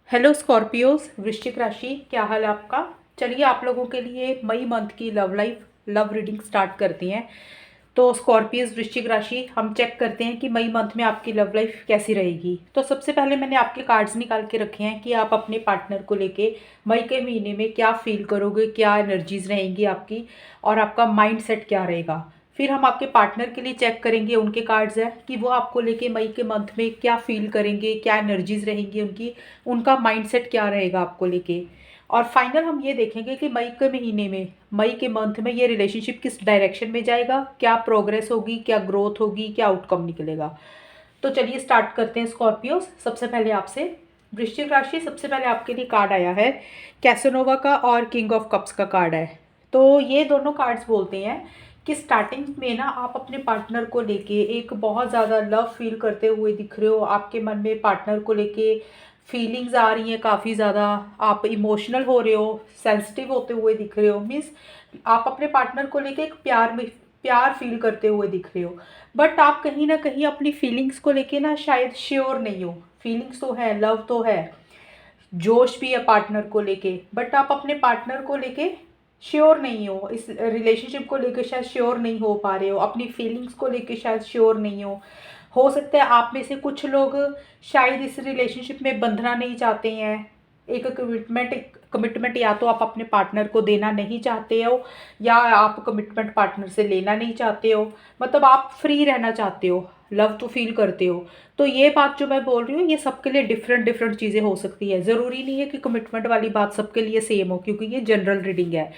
Hello Scorpios, वृश्चिक राशि, क्या हाल है आपका। चलिए आप लोगों के लिए मई मंथ की लव रीडिंग स्टार्ट करती हैं। तो स्कॉर्पियोज वृश्चिक राशि, हम चेक करते हैं कि मई मंथ में आपकी लव लाइफ कैसी रहेगी। तो सबसे पहले मैंने आपके कार्ड्स निकाल के रखे हैं कि आप अपने पार्टनर को लेके मई के महीने में क्या फील करोगे, क्या एनर्जीज रहेंगी आपकी और आपका माइंड सेट क्या रहेगा। फिर हम आपके पार्टनर के लिए चेक करेंगे, उनके कार्ड्स हैं कि वो आपको लेके मई के मंथ में क्या फील करेंगे, क्या एनर्जीज रहेंगी उनकी, उनका माइंडसेट क्या रहेगा आपको लेके। और फाइनल हम ये देखेंगे कि मई के महीने में, मई के मंथ में ये रिलेशनशिप किस डायरेक्शन में जाएगा, क्या प्रोग्रेस होगी, क्या ग्रोथ होगी, क्या आउटकम निकलेगा। तो चलिए स्टार्ट करते हैं स्कॉर्पियोस। सबसे पहले आपसे वृश्चिक राशि, सबसे पहले आपके लिए कार्ड आया है कैसोनोवा का और किंग ऑफ कप्स का कार्ड है। तो ये दोनों कार्ड्स बोलते हैं कि स्टार्टिंग में ना आप अपने पार्टनर को लेके एक बहुत ज़्यादा लव फील करते हुए दिख रहे हो। आपके मन में पार्टनर को लेके फीलिंग्स आ रही हैं काफ़ी ज़्यादा, आप इमोशनल हो रहे हो, सेंसिटिव होते हुए दिख रहे हो। मीन्स आप अपने पार्टनर को लेके एक प्यार फील करते हुए दिख रहे हो। बट आप कहीं ना कहीं अपनी फीलिंग्स को लेके ना शायद श्योर नहीं हो। फीलिंग्स तो है, लव तो है, जोश भी है पार्टनर को लेके, बट आप अपने पार्टनर को लेके श्योर नहीं हो। इस रिलेशनशिप को लेके शायद श्योर नहीं हो पा रहे हो, अपनी फीलिंग्स को लेके शायद श्योर नहीं हो सकता है आप में से कुछ लोग शायद इस रिलेशनशिप में बंधना नहीं चाहते हैं। एक कमिटमेंट या तो आप अपने पार्टनर को देना नहीं चाहते हो या आप कमिटमेंट पार्टनर से लेना नहीं चाहते हो। मतलब आप फ्री रहना चाहते हो, लव तो फील करते हो। तो ये बात जो मैं बोल रही हूँ, ये सबके लिए डिफरेंट डिफरेंट चीज़ें हो सकती है। ज़रूरी नहीं है कि कमिटमेंट वाली बात सबके लिए सेम हो, क्योंकि ये जनरल रीडिंग है।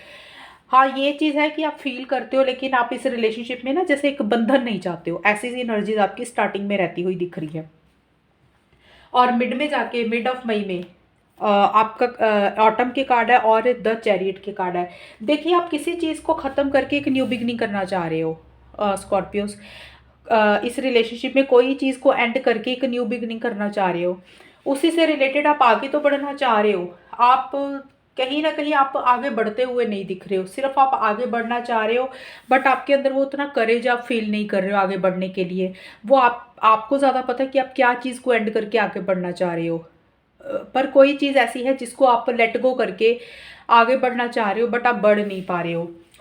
हाँ, ये चीज़ है कि आप फील करते हो लेकिन आप इस रिलेशनशिप में ना जैसे एक बंधन नहीं चाहते हो। ऐसी सी एनर्जीज आपकी स्टार्टिंग में रहती हुई दिख रही है। और मिड में जाके, मिड ऑफ मई में आपका ऑटम के कार्ड है और द चैरियट के कार्ड है। देखिए, आप किसी चीज़ को ख़त्म करके एक न्यू बिगनिंग करना चाह रहे हो स्कॉर्पियोस। इस रिलेशनशिप में कोई चीज़ को एंड करके एक न्यू बिगनिंग करना चाह रहे हो। उसी से रिलेटेड आप आगे तो बढ़ना चाह रहे हो। आप कहीं ना कहीं आप आगे बढ़ते हुए नहीं दिख रहे हो, सिर्फ आप आगे बढ़ना चाह रहे हो। बट आपके अंदर वो उतना करेज आप फील नहीं कर रहे हो आगे बढ़ने के लिए। वो आपको ज़्यादा पता है कि आप क्या चीज़ को एंड करके आगे बढ़ना चाह रहे हो। पर कोई चीज़ ऐसी है जिसको आप लेट गो करके आगे बढ़ना चाह रहे हो, बट आप बढ़ नहीं पा रहे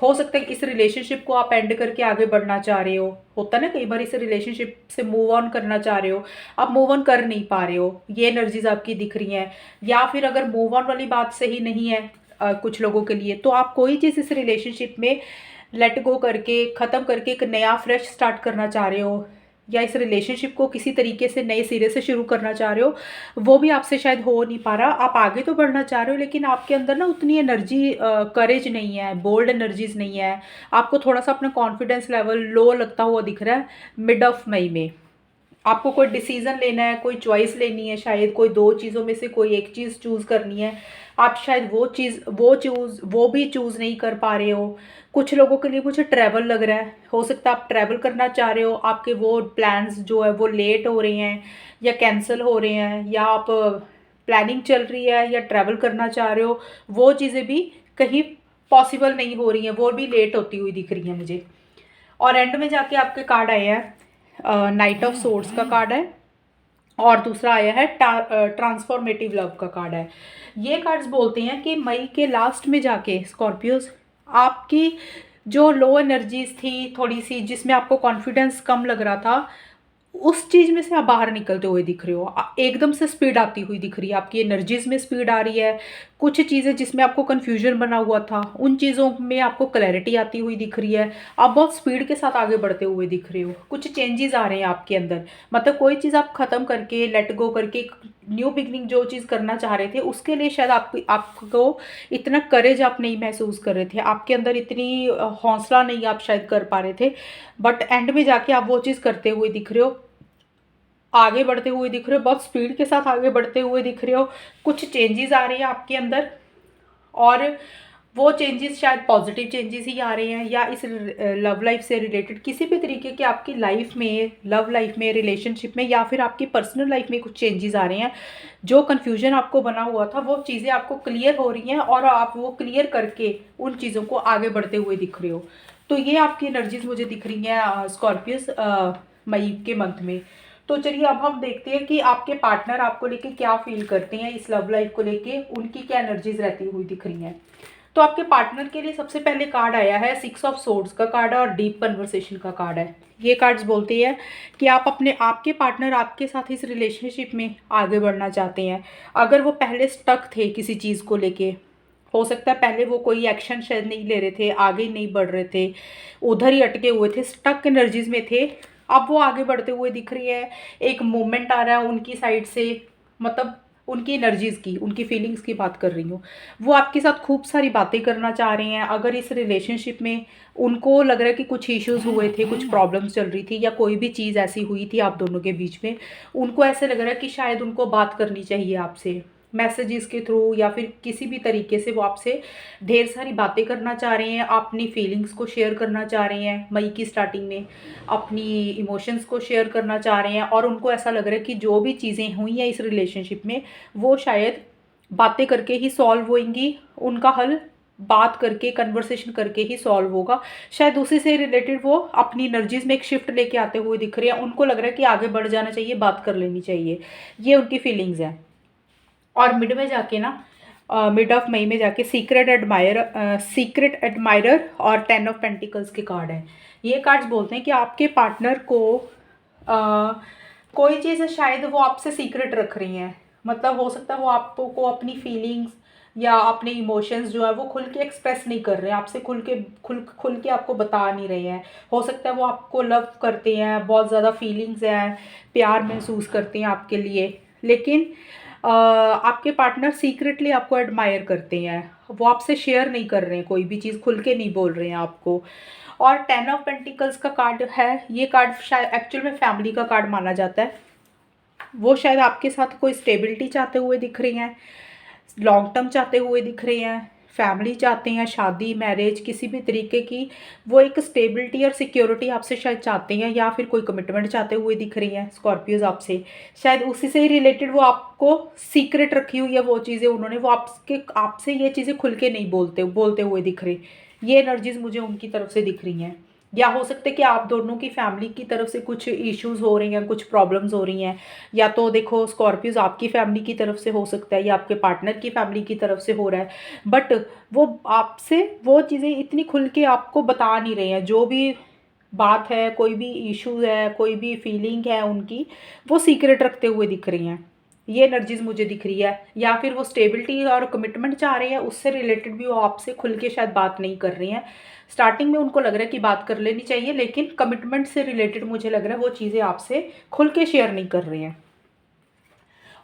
हो सकता है इस रिलेशनशिप को आप एंड करके आगे बढ़ना चाह रहे हो। होता है ना, कई बार इस रिलेशनशिप से मूव ऑन करना चाह रहे हो, आप मूव ऑन कर नहीं पा रहे हो। ये एनर्जीज आपकी दिख रही हैं। या फिर अगर मूव ऑन वाली बात सही नहीं है कुछ लोगों के लिए, तो आप कोई चीज़ इस रिलेशनशिप में लेट गो करके, ख़त्म करके एक नया फ्रेश स्टार्ट करना चाह रहे हो, या इस रिलेशनशिप को किसी तरीके से नए सिरे से शुरू करना चाह रहे हो। वो भी आपसे शायद हो नहीं पा रहा। आप आगे तो बढ़ना चाह रहे हो लेकिन आपके अंदर ना उतनी एनर्जी, करेज नहीं है, बोल्ड एनर्जीज नहीं है। आपको थोड़ा सा अपना कॉन्फिडेंस लेवल लो लगता हुआ दिख रहा है मिड ऑफ मई में। आपको कोई डिसीजन लेना है, कोई चॉइस लेनी है, शायद कोई दो चीज़ों में से कोई एक चीज़ चूज़ करनी है। आप शायद वो भी चूज़ नहीं कर पा रहे हो। कुछ लोगों के लिए मुझे ट्रैवल लग रहा है, हो सकता है आप ट्रैवल करना चाह रहे हो, आपके वो प्लान्स जो है वो लेट हो रहे हैं या कैंसिल हो रहे हैं, या आप प्लानिंग चल रही है या ट्रैवल करना चाह रहे हो, वो चीज़ें भी कहीं पॉसिबल नहीं हो रही हैं, वो भी लेट होती हुई दिख रही हैं मुझे। और एंड में जाके आपके कार्ड आए हैं, नाइट ऑफ सोर्ड्स का कार्ड है और दूसरा आया है ट्रांसफॉर्मेटिव लव का कार्ड है। ये कार्ड्स बोलते हैं कि मई के लास्ट में जाके स्कॉर्पियोज, आपकी जो लो एनर्जीज थी थोड़ी सी, जिसमें आपको कॉन्फिडेंस कम लग रहा था, उस चीज़ में से आप बाहर निकलते हुए दिख रहे हो। एकदम से स्पीड आती हुई दिख रही है, आपकी एनर्जीज में स्पीड आ रही है। कुछ चीज़ें जिसमें आपको कन्फ्यूजन बना हुआ था, उन चीज़ों में आपको क्लैरिटी आती हुई दिख रही है। आप बहुत स्पीड के साथ आगे बढ़ते हुए दिख रहे हो। कुछ चेंजेस आ रहे हैं आपके अंदर। मतलब कोई चीज़ आप ख़त्म करके, लेट गो करके, एक न्यू बिगनिंग जो चीज़ करना चाह रहे थे, उसके लिए शायद आपको इतना करेज आप नहीं महसूस कर रहे थे, आपके अंदर इतनी हौसला नहीं आप शायद कर पा रहे थे। बट एंड में जाके आप वो चीज़ करते हुए दिख रहे हो, आगे बढ़ते हुए दिख रहे हो, बहुत स्पीड के साथ आगे बढ़ते हुए दिख रहे हो। कुछ चेंजेस आ रहे हैं आपके अंदर, और वो चेंजेस शायद पॉजिटिव चेंजेस ही आ रहे हैं, या इस लव लाइफ से रिलेटेड किसी भी तरीके के आपकी लाइफ में, लव लाइफ में, रिलेशनशिप में, या फिर आपकी पर्सनल लाइफ में कुछ चेंजेस आ रहे हैं। जो कन्फ्यूजन आपको बना हुआ था, वो चीज़ें आपको क्लियर हो रही हैं और आप वो क्लियर करके उन चीज़ों को आगे बढ़ते हुए दिख रहे हो। तो ये आपकी एनर्जीज मुझे दिख रही हैं स्कॉर्पियस मई के मंथ में। तो चलिए अब हम देखते हैं कि आपके पार्टनर आपको लेके क्या फील करते हैं, इस लव लाइफ को लेके उनकी क्या एनर्जीज रहती हुई दिख रही हैं। तो आपके पार्टनर के लिए सबसे पहले कार्ड आया है 6 ऑफ सोर्ड्स का कार्ड है और डीप कन्वर्सेशन का कार्ड है। ये कार्ड्स बोलते हैं कि आप अपने आपके पार्टनर आपके साथ इस रिलेशनशिप में आगे बढ़ना चाहते हैं। अगर वो पहले स्टक थे किसी चीज़ को लेके, हो सकता है पहले वो कोई एक्शन शायद नहीं ले रहे थे, आगे नहीं बढ़ रहे थे, उधर ही अटके हुए थे, स्टक एनर्जीज में थे, अब वो आगे बढ़ते हुए दिख रही है। एक मूवमेंट आ रहा है उनकी साइड से, मतलब उनकी एनर्जीज़ की, उनकी फीलिंग्स की बात कर रही हूँ। वो आपके साथ खूब सारी बातें करना चाह रहे हैं। अगर इस रिलेशनशिप में उनको लग रहा है कि कुछ इश्यूज़ हुए थे, कुछ प्रॉब्लम्स चल रही थी या कोई भी चीज़ ऐसी हुई थी आप दोनों के बीच में, उनको ऐसे लग रहा है कि शायद उनको बात करनी चाहिए आपसे, मैसेजेस के थ्रू या फिर किसी भी तरीके से वो आपसे ढेर सारी बातें करना चाह रहे हैं, अपनी फीलिंग्स को शेयर करना चाह रहे हैं। मई की स्टार्टिंग में अपनी इमोशंस को शेयर करना चाह रहे हैं और उनको ऐसा लग रहा है कि जो भी चीज़ें हुई हैं इस रिलेशनशिप में वो शायद बातें करके ही सॉल्व होंगी, उनका हल बात करके, कन्वर्सेशन करके ही सॉल्व होगा। शायद उसी से रिलेटेड वो अपनी एनर्जीज में एक शिफ्ट लेके आते हुए दिख रहे हैं। उनको लग रहा है कि आगे बढ़ जाना चाहिए, बात कर लेनी चाहिए, ये उनकी फीलिंग्स हैं। और मिड में जाके ना, मिड ऑफ मई में जाके सीक्रेट एडमायरर और 10 ऑफ पेंटिकल्स के कार्ड हैं। ये कार्ड्स बोलते हैं कि आपके पार्टनर को कोई चीज़ शायद वो आपसे सीक्रेट रख रही हैं। मतलब हो सकता है वो आपको अपनी फीलिंग्स या अपने इमोशंस जो है वो खुल के एक्सप्रेस नहीं कर रहे हैं, आपसे खुल के आपको बता नहीं रहे हैं। हो सकता है वो आपको लव करते हैं, बहुत ज़्यादा फीलिंग्स हैं, प्यार महसूस करते हैं आपके लिए, लेकिन आपके पार्टनर सीक्रेटली आपको एडमायर करते हैं। वो आपसे शेयर नहीं कर रहे हैं, कोई भी चीज़ खुल के नहीं बोल रहे हैं आपको। और 10 ऑफ पेंटिकल्स का कार्ड है। ये कार्ड शायद एक्चुअल में फैमिली का कार्ड माना जाता है। वो शायद आपके साथ कोई स्टेबिलिटी चाहते हुए दिख रही हैं, लॉन्ग टर्म चाहते हुए दिख रहे हैं, फैमिली चाहते हैं, शादी, मैरिज, किसी भी तरीके की वो एक स्टेबिलिटी और सिक्योरिटी आपसे शायद चाहते हैं, या फिर कोई कमिटमेंट चाहते हुए दिख रही हैं स्कॉर्पियोज आपसे। शायद उसी से ही रिलेटेड वो आपको सीक्रेट रखी हुई है वो चीज़ें उन्होंने, वो आपसे ये चीज़ें खुल के नहीं बोलते हुए दिख रहे। ये एनर्जीज मुझे उनकी तरफ से दिख रही हैं। या हो सकता है कि आप दोनों की फैमिली की तरफ से कुछ इश्यूज हो रही हैं, कुछ प्रॉब्लम्स हो रही हैं। या तो देखो स्कॉर्पियोज आपकी फैमिली की तरफ से हो सकता है या आपके पार्टनर की फैमिली की तरफ से हो रहा है, बट वो आपसे वो चीज़ें इतनी खुल के आपको बता नहीं रहे हैं। जो भी बात है, कोई भी इशू है, कोई भी फीलिंग है उनकी, वो सीक्रेट रखते हुए दिख रही हैं। ये एनर्जीज मुझे दिख रही है। या फिर वो स्टेबिलिटी और कमिटमेंट चाह रहे हैं, उससे रिलेटेड भी वो आपसे खुल के शायद बात नहीं कर रही हैं। स्टार्टिंग में उनको लग रहा है कि बात कर लेनी चाहिए, लेकिन कमिटमेंट से रिलेटेड मुझे लग रहा है वो चीज़ें आपसे खुल के शेयर नहीं कर रहे हैं।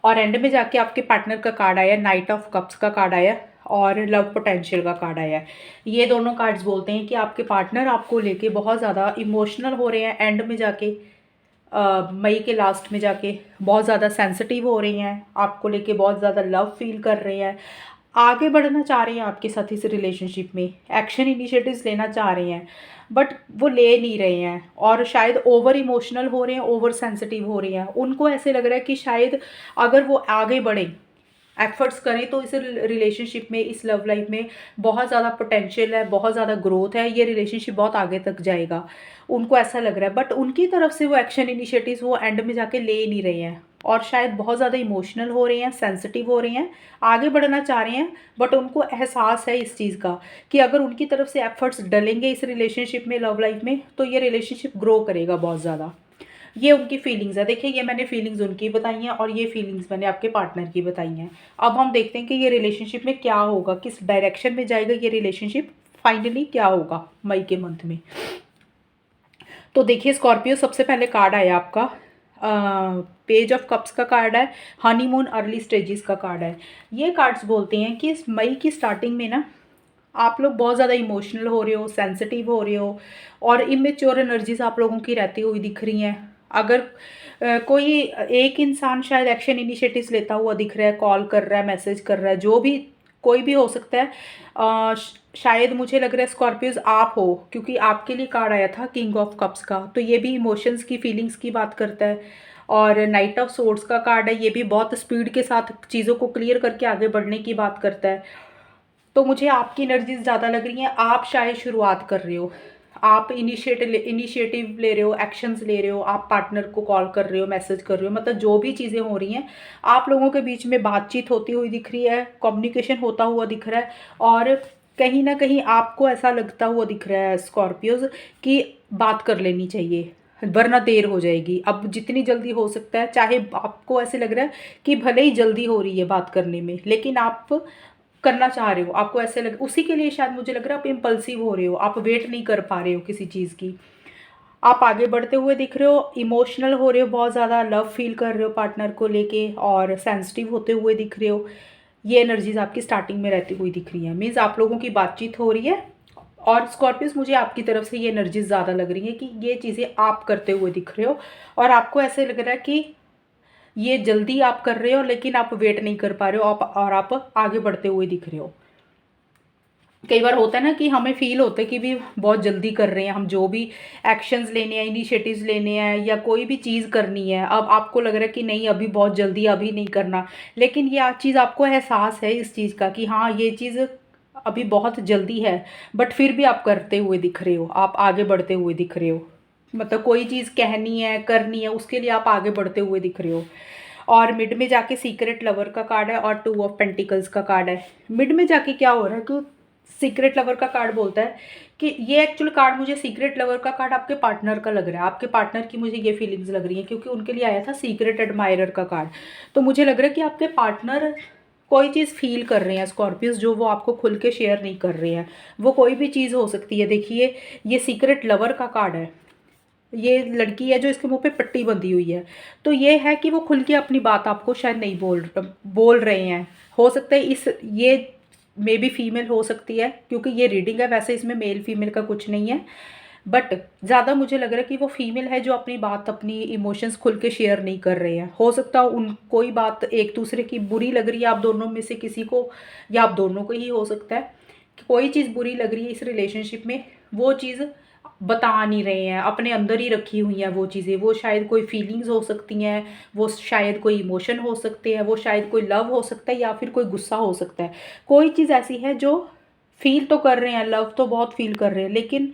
और एंड में जाके आपके पार्टनर का कार्ड आया, नाइट ऑफ कप्स का कार्ड आया और लव पोटेंशियल का कार्ड आया। ये दोनों कार्ड्स बोलते हैं कि आपके पार्टनर आपको लेके बहुत ज़्यादा इमोशनल हो रहे हैं। एंड में जाके मई के लास्ट में जाके बहुत ज़्यादा सेंसिटिव हो रही हैं, आपको लेके बहुत ज़्यादा लव फील कर रहे हैं, आगे बढ़ना चाह रहे हैं आपके साथ इस रिलेशनशिप में, एक्शन इनिशिएटिव्स लेना चाह रहे हैं, बट वो ले नहीं रहे हैं और शायद ओवर इमोशनल हो रहे हैं, ओवर सेंसिटिव हो रहे हैं। उनको ऐसे लग रहा है कि शायद अगर वो आगे बढ़ें, एफर्ट्स करें, तो इस रिलेशनशिप में, इस लव लाइफ में बहुत ज़्यादा पोटेंशियल है, बहुत ज़्यादा ग्रोथ है, ये रिलेशनशिप बहुत आगे तक जाएगा, उनको ऐसा लग रहा है। बट उनकी तरफ से वो एक्शन इनिशिएटिव्स वो एंड में जाके ले नहीं रहे हैं और शायद बहुत ज़्यादा इमोशनल हो रहे हैं, सेंसिटिव हो रहे हैं, आगे बढ़ना चाह रहे हैं, बट उनको एहसास है इस चीज़ का कि अगर उनकी तरफ से एफर्ट्स डलेंगे इस रिलेशनशिप में, लव लाइफ में, तो ये रिलेशनशिप ग्रो करेगा बहुत ज़्यादा। ये उनकी फीलिंग्स है। देखिए, ये मैंने फीलिंग्स उनकी बताई हैं और ये फीलिंग्स मैंने आपके पार्टनर की बताई हैं। अब हम देखते हैं कि ये रिलेशनशिप में क्या होगा, किस डायरेक्शन में जाएगा ये रिलेशनशिप, फाइनली क्या होगा मई के मंथ में। तो देखिए स्कॉर्पियो, सबसे पहले कार्ड आया आपका पेज ऑफ कप्स का कार्ड है, हनीमून अर्ली स्टेजेस का कार्ड है। ये कार्ड्स बोलते हैं कि इस मई की स्टार्टिंग में ना आप लोग बहुत ज़्यादा इमोशनल हो रहे हो, सेंसिटिव हो रहे हो और इमेच्योर एनर्जीज आप लोगों की रहती हुई दिख रही हैं। अगर कोई एक इंसान शायद एक्शन इनिशिएटिव्स लेता हुआ दिख रहा है, कॉल कर रहा है, मैसेज कर रहा है, जो भी कोई भी हो सकता है। शायद मुझे लग रहा है स्कॉर्पियोज आप हो, क्योंकि आपके लिए कार्ड आया था किंग ऑफ कप्स का, तो ये भी इमोशंस की, फीलिंग्स की बात करता है। और नाइट ऑफ सोर्ड्स का कार्ड है, ये भी बहुत स्पीड के साथ चीज़ों को क्लियर करके आगे बढ़ने की बात करता है। तो मुझे आपकी एनर्जीज ज़्यादा लग रही हैं, आप शायद शुरुआत कर रहे हो, आप इनिशिएटिव ले रहे हो, एक्शंस ले रहे हो, आप पार्टनर को कॉल कर रहे हो, मैसेज कर रहे हो, मतलब जो भी चीज़ें हो रही हैं, आप लोगों के बीच में बातचीत होती हुई दिख रही है, कम्युनिकेशन होता हुआ दिख रहा है। और कहीं ना कहीं आपको ऐसा लगता हुआ दिख रहा है स्कॉर्पियोज कि बात कर लेनी चाहिए, वरना देर हो जाएगी। अब जितनी जल्दी हो सकता है, चाहे आपको ऐसे लग रहा है कि भले ही जल्दी हो रही है बात करने में, लेकिन आप करना चाह रहे हो, आपको ऐसे लग, उसी के लिए शायद मुझे लग रहा है आप इम्पल्सिव हो रहे हो, आप वेट नहीं कर पा रहे हो किसी चीज़ की। आप आगे बढ़ते हुए दिख रहे हो, इमोशनल हो रहे हो, बहुत ज़्यादा लव फील कर रहे हो पार्टनर को लेके, और सेंसिटिव होते हुए दिख रहे हो। ये एनर्जीज आपकी स्टार्टिंग में रहती हुई दिख रही है, मीन्स आप लोगों की बातचीत हो रही है। और स्कॉर्पियस, मुझे आपकी तरफ से ये एनर्जीज ज़्यादा लग रही है कि ये चीज़ें आप करते हुए दिख रहे हो, और आपको ऐसे लग रहा है कि ये जल्दी आप कर रहे हो, लेकिन आप वेट नहीं कर पा रहे हो, और आप आगे बढ़ते हुए दिख रहे हो। कई बार होता है ना कि हमें फील होता है कि भी बहुत जल्दी कर रहे हैं हम, जो भी एक्शंस लेने हैं, इनिशिएटिव्स लेने हैं, या कोई भी चीज़ करनी है, अब आपको लग रहा है कि नहीं अभी बहुत जल्दी, अभी नहीं करना। लेकिन ये चीज़ आपको एहसास है इस चीज़ का कि हाँ ये चीज़ अभी बहुत जल्दी है, बट फिर भी आप करते हुए दिख रहे हो, आप आगे बढ़ते हुए दिख रहे हो। मतलब कोई चीज़ कहनी है, करनी है, उसके लिए आप आगे बढ़ते हुए दिख रहे हो। और मिड में जाके सीक्रेट लवर का कार्ड है और 2 ऑफ पेंटिकल्स का कार्ड है। मिड में जाके क्या हो रहा है कि सीक्रेट लवर का कार्ड बोलता है कि ये एक्चुअल कार्ड, मुझे सीक्रेट लवर का कार्ड आपके पार्टनर का लग रहा है, आपके पार्टनर की मुझे ये फीलिंग्स लग रही हैं, क्योंकि उनके लिए आया था सीक्रेट एडमायरर का कार्ड। तो मुझे लग रहा है कि आपके पार्टनर कोई चीज़ फील कर रहे हैं स्कॉर्पियस, जो वो आपको खुल के शेयर नहीं कर रहे हैं। वो कोई भी चीज़ हो सकती है। देखिए, ये सीक्रेट लवर का कार्ड है, ये लड़की है जो इसके मुंह पे पट्टी बंधी हुई है। तो ये है कि वो खुल के अपनी बात आपको शायद नहीं बोल रहे हैं। हो सकता है ये मे बी फीमेल हो सकती है, क्योंकि ये रीडिंग है, वैसे इसमें मेल फीमेल का कुछ नहीं है। बट ज़्यादा मुझे लग रहा है कि वो फीमेल है जो अपनी बात, अपनी इमोशंस खुल के शेयर नहीं कर रहे हैं। हो सकता है उन कोई बात एक दूसरे की बुरी लग रही है आप दोनों में से किसी को, या आप दोनों को ही हो सकता है कि कोई चीज़ बुरी लग रही है इस रिलेशनशिप में, वो चीज़ बता नहीं रहे हैं, अपने अंदर ही रखी हुई हैं वो चीज़ें। वो शायद कोई फीलिंग्स हो सकती हैं, वो शायद कोई इमोशन हो सकते हैं, वो शायद कोई लव हो सकता है, या फिर कोई गुस्सा हो सकता है। कोई चीज़ ऐसी है जो फील तो कर रहे हैं, लव तो बहुत फील कर रहे हैं, लेकिन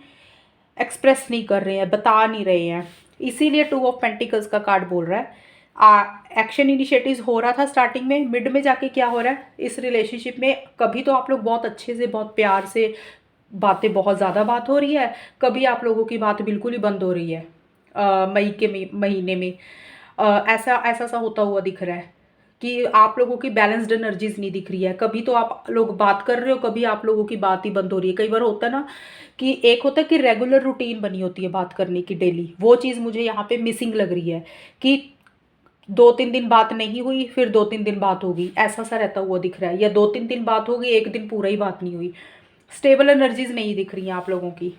एक्सप्रेस नहीं कर रहे हैं, बता नहीं रहे हैं। इसीलिए 2 ऑफ पेंटिकल्स का कार्ड बोल रहा है एक्शन इनिशिएटिव्स हो रहा था स्टार्टिंग में। मिड में जाके क्या हो रहा है इस रिलेशनशिप में, कभी तो आप लोग बहुत अच्छे से, बहुत प्यार से, बातें बहुत ज़्यादा बात हो रही है, कभी आप लोगों की बात बिल्कुल ही बंद हो रही है। मई के महीने में ऐसा ऐसा सा होता हुआ दिख रहा है कि आप लोगों की बैलेंस्ड एनर्जीज नहीं दिख रही है। कभी तो आप लोग बात कर रहे हो, कभी आप लोगों की बात ही बंद हो रही है। कई बार होता है ना कि एक होता है कि रेगुलर रूटीन बनी होती है बात करने की डेली, वो चीज़ मुझे यहाँ पे मिसिंग लग रही है कि 2-3 दिन बात नहीं हुई, फिर 2-3 दिन बात होगी, ऐसा सा रहता हुआ दिख रहा है। या 2-3 दिन बात होगी, एक दिन पूरा ही बात नहीं हुई। स्टेबल एनर्जीज नहीं दिख रही हैं आप लोगों की।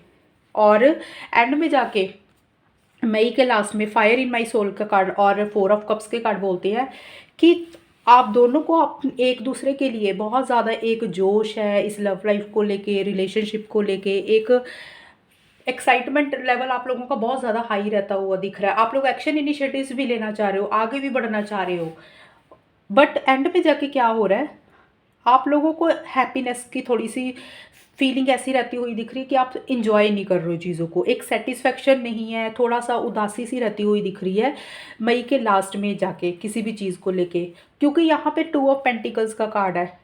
और एंड में जाके मई के लास्ट में फायर इन माई सोल का कार्ड और 4 ऑफ कप्स के कार्ड बोलते हैं कि आप दोनों को एक दूसरे के लिए बहुत ज़्यादा एक जोश है इस लव लाइफ को लेके, रिलेशनशिप को लेके। एक एक्साइटमेंट लेवल आप लोगों का बहुत ज़्यादा हाई रहता हुआ दिख रहा है। आप लोग एक्शन इनिशिएटिव्स भी लेना चाह रहे हो, आगे भी बढ़ना चाह रहे हो। बट एंड पे जाके क्या हो रहा है, आप लोगों को हैप्पीनेस की थोड़ी सी फीलिंग ऐसी रहती हुई दिख रही है कि आप इंजॉय नहीं कर रहे हो चीज़ों को, एक सेटिस्फेक्शन नहीं है, थोड़ा सा उदासी सी रहती हुई दिख रही है मई के लास्ट में जाके किसी भी चीज़ को लेके। क्योंकि यहाँ पे 2 ऑफ पेंटिकल्स का कार्ड है,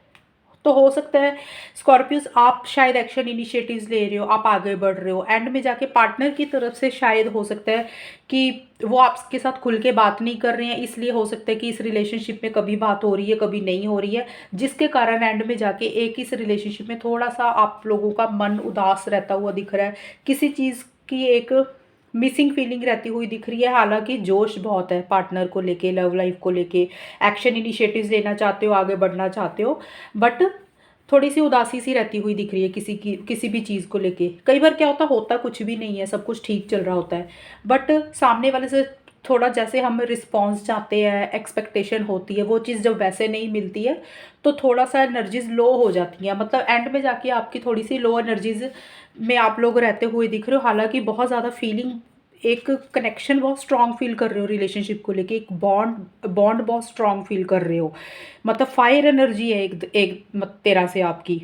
तो हो सकता है स्कॉर्पियोस आप शायद एक्शन इनिशिएटिव्स ले रहे हो, आप आगे बढ़ रहे हो। एंड में जाके पार्टनर की तरफ से शायद हो सकता है कि वो आपके साथ खुल के बात नहीं कर रहे हैं, इसलिए हो सकता है कि इस रिलेशनशिप में कभी बात हो रही है, कभी नहीं हो रही है, जिसके कारण एंड में जाके एक इस रिलेशनशिप में थोड़ा सा आप लोगों का मन उदास रहता हुआ दिख रहा है। किसी चीज़ की एक मिसिंग फीलिंग रहती हुई दिख रही है। हालांकि जोश बहुत है पार्टनर को लेके, लव लाइफ को लेके, एक्शन इनिशिएटिव्स लेना चाहते हो, आगे बढ़ना चाहते हो, बट थोड़ी सी उदासी सी रहती हुई दिख रही है किसी भी चीज़ को लेके। कई बार क्या होता कुछ भी नहीं है, सब कुछ ठीक चल रहा होता है, बट सामने वाले से थोड़ा जैसे हम रिस्पॉन्स चाहते हैं, एक्सपेक्टेशन होती है, वो चीज़ जब वैसे नहीं मिलती है तो थोड़ा सा एनर्जीज लो हो जाती हैं। मतलब एंड में जाके आपकी थोड़ी सी लो एनर्जीज में आप लोग रहते हुए दिख रहे हो। हालांकि बहुत ज़्यादा फीलिंग, एक कनेक्शन बहुत स्ट्रांग फील कर रहे हो रिलेशनशिप को लेके, एक बॉन्ड बॉन्ड बहुत स्ट्रांग फील कर रहे हो। मतलब फायर एनर्जी है एक तरह से आपकी।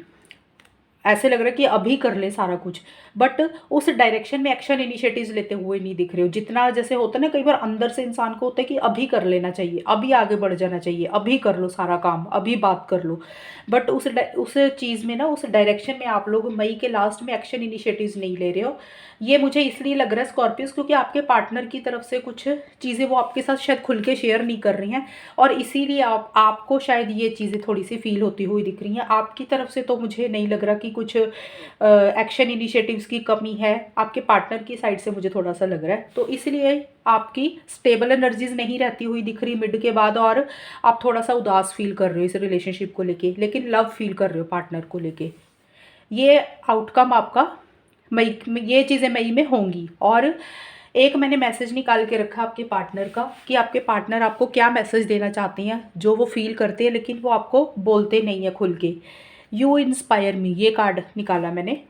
ऐसे लग रहा है कि अभी कर ले सारा कुछ, बट उस डायरेक्शन में एक्शन इनिशिएटिव्स लेते हुए नहीं दिख रहे हो। जितना जैसे होता है ना, कई बार अंदर से इंसान को होता है कि अभी कर लेना चाहिए, अभी आगे बढ़ जाना चाहिए, अभी कर लो सारा काम, अभी बात कर लो, बट उस चीज़ में ना, उस डायरेक्शन में आप लोग मई के लास्ट में एक्शन इनिशिएटिव्स नहीं ले रहे हो। ये मुझे इसलिए लग रहा है स्कॉर्पियोस, क्योंकि आपके पार्टनर की तरफ से कुछ चीज़ें वो आपके साथ शायद खुल के शेयर नहीं कर रही हैं, और इसीलिए आपको शायद ये चीज़ें थोड़ी सी फील होती हुई दिख रही हैं। आपकी तरफ से तो मुझे नहीं लग रहा कि कुछ एक्शन इनिशिएटिव्स की कमी है, आपके पार्टनर की साइड से मुझे थोड़ा सा लग रहा है। तो इसलिए आपकी स्टेबल एनर्जीज नहीं रहती हुई दिख रही मिड के बाद, और आप थोड़ा सा उदास फील कर रहे हो इस रिलेशनशिप को लेके, लेकिन लव फील कर रहे हो पार्टनर को लेके। ये आउटकम आपका मई में, ये चीज़ें मई में होंगी। और एक मैंने मैसेज निकाल के रखा आपके पार्टनर का, कि आपके पार्टनर आपको क्या मैसेज देना चाहते हैं, जो वो फील करते हैं लेकिन वो आपको बोलते नहीं है खुल के। यू इंस्पायर मी, ये कार्ड निकाला मैंने।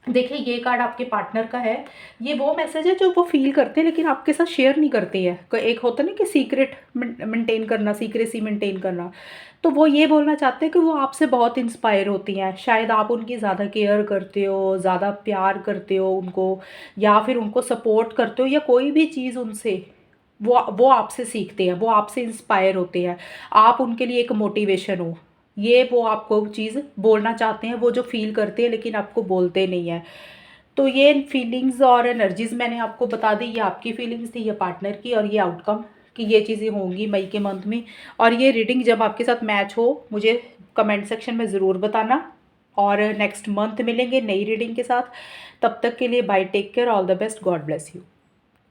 देखिए ये कार्ड आपके पार्टनर का है। ये वो मैसेज है जो वो फील करते हैं लेकिन आपके साथ शेयर नहीं करते हैं। एक होता है ना कि सीक्रेट मेंटेन करना, सीक्रेसी मेंटेन करना, तो वो ये बोलना चाहते हैं कि वो आपसे बहुत इंस्पायर होती हैं। शायद आप उनकी ज़्यादा केयर करते हो, ज़्यादा प्यार करते हो उनको, या फिर उनको सपोर्ट करते हो, या कोई भी चीज़ उनसे वो आपसे सीखते हैं, वो आपसे इंस्पायर होते हैं, आप उनके लिए एक मोटिवेशन हो। ये वो आपको चीज़ बोलना चाहते हैं, वो जो फील करते हैं लेकिन आपको बोलते नहीं हैं। तो ये फीलिंग्स और एनर्जीज़ मैंने आपको बता दी, ये आपकी फीलिंग्स थी, ये पार्टनर की, और ये आउटकम कि ये चीज़ें होंगी मई के मंथ में। और ये रीडिंग जब आपके साथ मैच हो मुझे कमेंट सेक्शन में ज़रूर बताना, और नेक्स्ट मंथ मिलेंगे नई रीडिंग के साथ। तब तक के लिए bye, take care, all the best, God bless you.